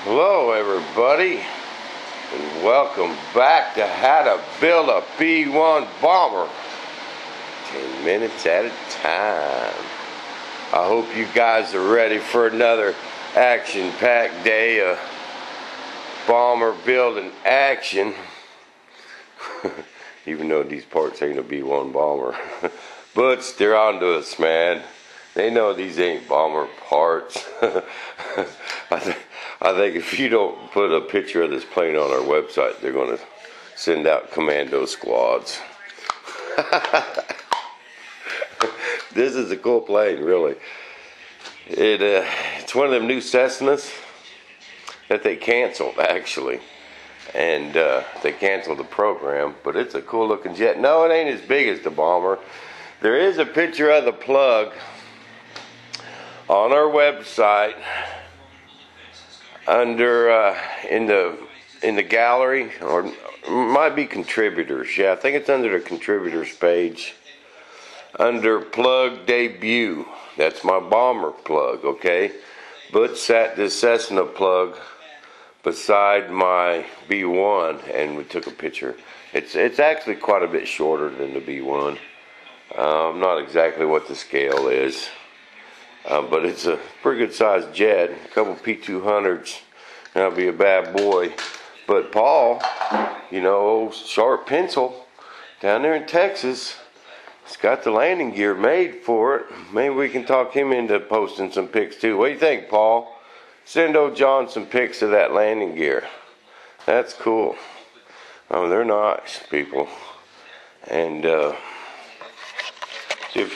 Hello everybody, and welcome back to How to Build a B-1 Bomber 10 minutes at a time. I hope you guys are ready for another action-packed day of bomber building action. Even though these parts ain't a B-1 bomber. But they're onto us, man. They know these ain't bomber parts. I think if you don't put a picture of this plane on our website, they're going to send out commando squads. This is a cool plane, really. It's one of them new Cessnas that they canceled, actually. And they canceled the program, but it's a cool looking jet. No, it ain't as big as the bomber. There is a picture of the plug on our website under in the gallery, or it might be contributors. Yeah, I think it's under the contributors page under plug debut. That's my bomber plug, okay? But sat this Cessna plug beside my B-1 and we took a picture. It's actually quite a bit shorter than the B-1. Not exactly what the scale is. But it's a pretty good sized jet. A couple P200s. That'll be a bad boy. But Paul, you know, old Sharp Pencil down there in Texas, he's got the landing gear made for it. Maybe we can talk him into posting some pics too. What do you think, Paul? Send old John some pics of that landing gear. That's cool. Oh, they're nice people. And see if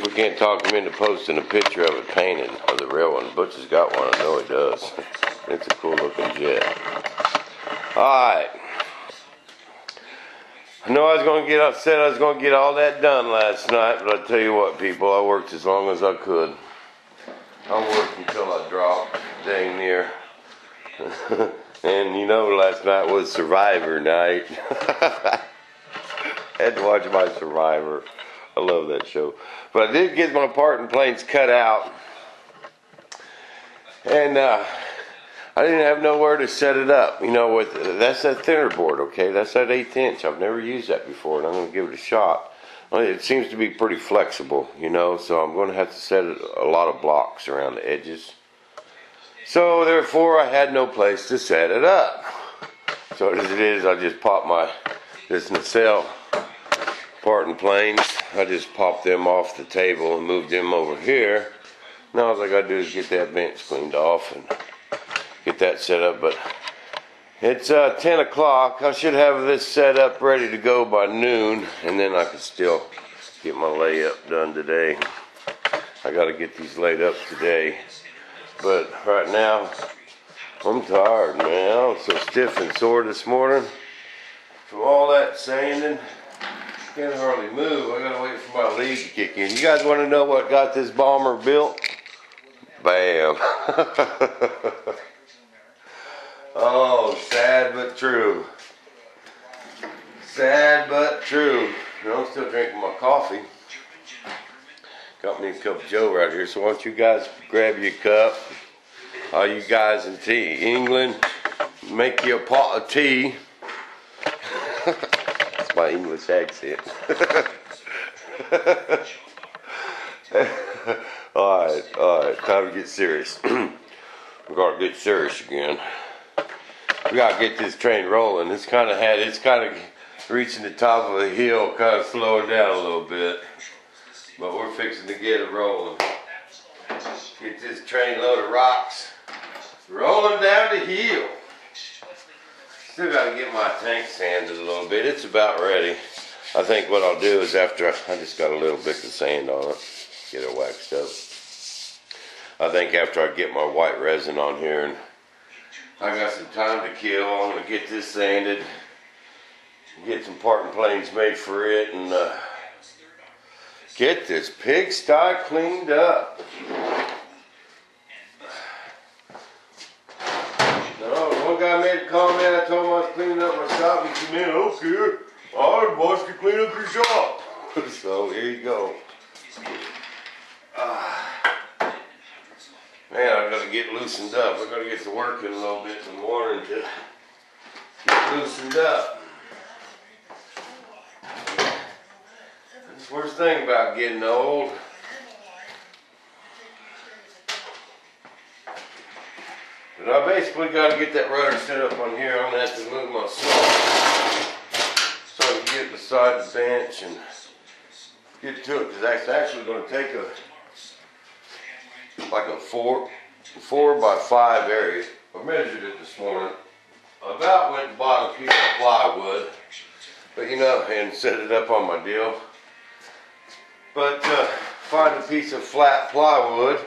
we can't talk him into posting a picture of it painted, or the real one. Butch has got one, I know he does. It's a cool looking jet. Alright. I know I was going to get upset, I was going to get all that done last night, but I tell you what, people, I worked as long as I could. I worked until I dropped, dang near. And you know, last night was Survivor night. Had to watch my Survivor. I love that show. But I did get my part and planes cut out. And I didn't have nowhere to set it up. You know, that's that thinner board, okay? That's that 1/8 inch. I've never used that before, and I'm going to give it a shot. Well, it seems to be pretty flexible, you know, so I'm going to have to set a lot of blocks around the edges. So, therefore, I had no place to set it up. So, as it is, I just popped this nacelle part and planes. I just popped them off the table and moved them over here. Now all I gotta do is get that bench cleaned off and get that set up. But it's 10 o'clock. I should have this set up ready to go by noon, and then I can still get my layup done today. I gotta get these laid up today. But right now, I'm tired, man. I was so stiff and sore this morning from all that sanding. Can't hardly move. I gotta wait for my leg to kick in. You guys want to know what got this bomber built? Bam. Oh, sad but true. Sad but true. You know, I'm still drinking my coffee. Got me a cup of Joe right here. So why don't you guys grab your cup? All you guys in England, make you a pot of tea. My English accent. Alright, time to get serious. We gotta get serious again. We gotta get this train rolling. It's kind of reaching the top of the hill, kind of slowing down a little bit. But we're fixing to get it rolling. Get this train load of rocks rolling down the hill. Still got to get my tank sanded a little bit. It's about ready. I think what I'll do is after I just got a little bit of sand on it, get it waxed up. I think after I get my white resin on here and I got some time to kill, I'm going to get this sanded, get some part and planes made for it, and get this pigsty cleaned up. One guy made a comment, I told him I was cleaning up my shop. He said, man, okay, I'd watch you clean up your shop. So here you go. Man, I I gotta get loosened up. I gotta get to working a little bit in the morning to get loosened up. That's the worst thing about getting old. But I basically got to get that rudder set up on here. I'm going to have to move my saw so I can get beside the bench and get to it. Because that's actually going to take a 4 by 5 area. I measured it this morning. I about went and bought a piece of plywood, but and set it up on my deal. But find a piece of flat plywood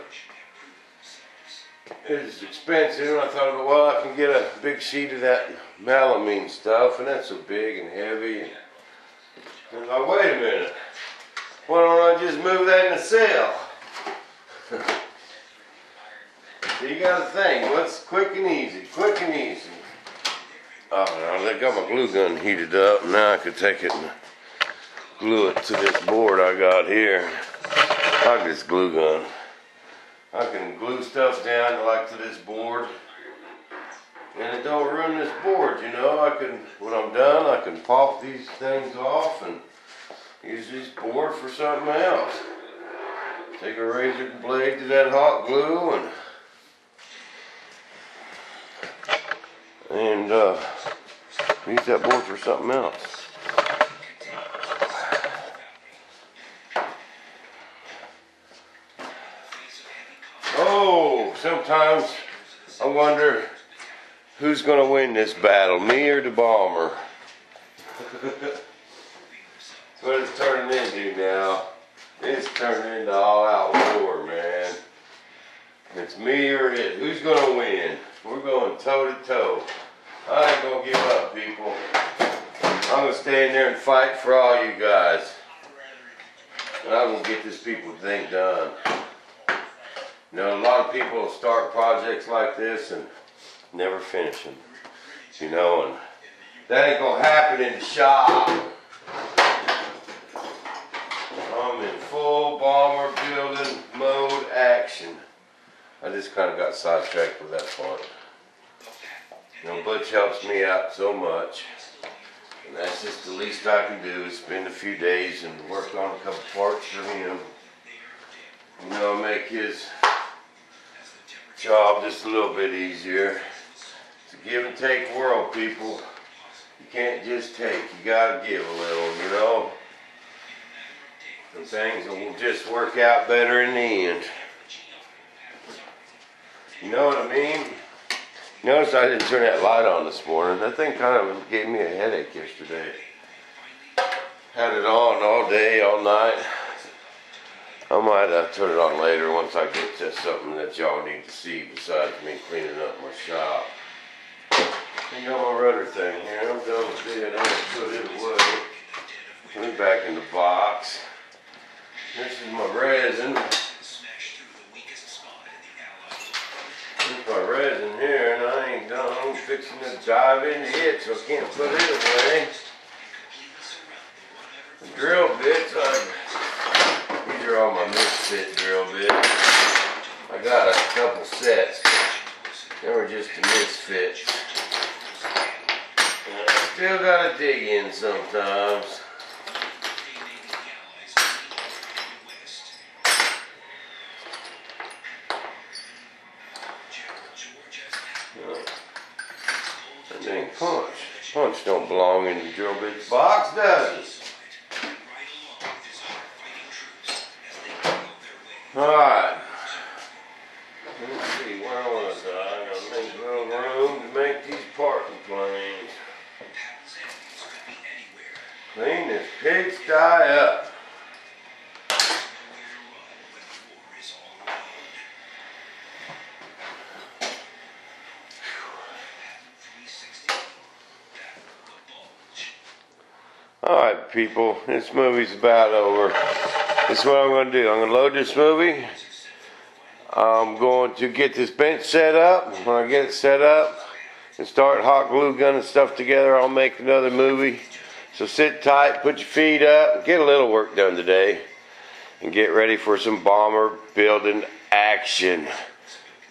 is expensive, and I thought, well, I can get a big sheet of that melamine stuff, and that's so big and heavy. And I was like, wait a minute, why don't I just move that in the cell? So you got to think, what's quick and easy, quick and easy. Oh, now I got my glue gun heated up. Now I could take it and glue it to this board I got here. I like this glue gun. I can glue stuff down like to this board, and it don't ruin this board, I can, when I'm done, I can pop these things off and use this board for something else. Take a razor blade to that hot glue and use that board for something else. Oh, sometimes I wonder who's going to win this battle, me or the bomber. That's what it's turning into now. It's turning into all-out war, man. It's me or it. Who's going to win? We're going toe-to-toe. I ain't going to give up, people. I'm going to stay in there and fight for all you guys. And I'm going to get this people thing done. A lot of people start projects like this and never finish them, and that ain't gonna happen in the shop. I'm in full bomber building mode action. I just kind of got sidetracked with that part. Butch helps me out so much, and that's just the least I can do is spend a few days and work on a couple parts for him. Make his job just a little bit easier. It's a give and take world, people. You can't just take, you gotta give a little, And things will just work out better in the end. You know what I mean? Notice I didn't turn that light on this morning. That thing kind of gave me a headache yesterday. Had it on all day, all night. I might turn it on later once I get to something that y'all need to see besides me cleaning up my shop. I got my rudder thing here. I'm done with it. I'm going to put it away. Put it back in the box. This is my resin. There's my resin here, and I ain't done. I'm fixing to dive into it, so I can't put it away. The drill bits, these are all my misfit drill bits. I got a couple sets. They were just a misfit. And I still gotta dig in sometimes. That dang punch. Punch don't belong in the drill bits box, does it? Alright, let's see, where was I? I'm gonna make a little room to make these parking planes. Clean this pigsty up. Alright people, this movie's about over. This is what I'm going to do. I'm going to load this movie. I'm going to get this bench set up. When I get it set up and start hot glue gunning stuff together, I'll make another movie. So sit tight, put your feet up, get a little work done today, and get ready for some bomber building action.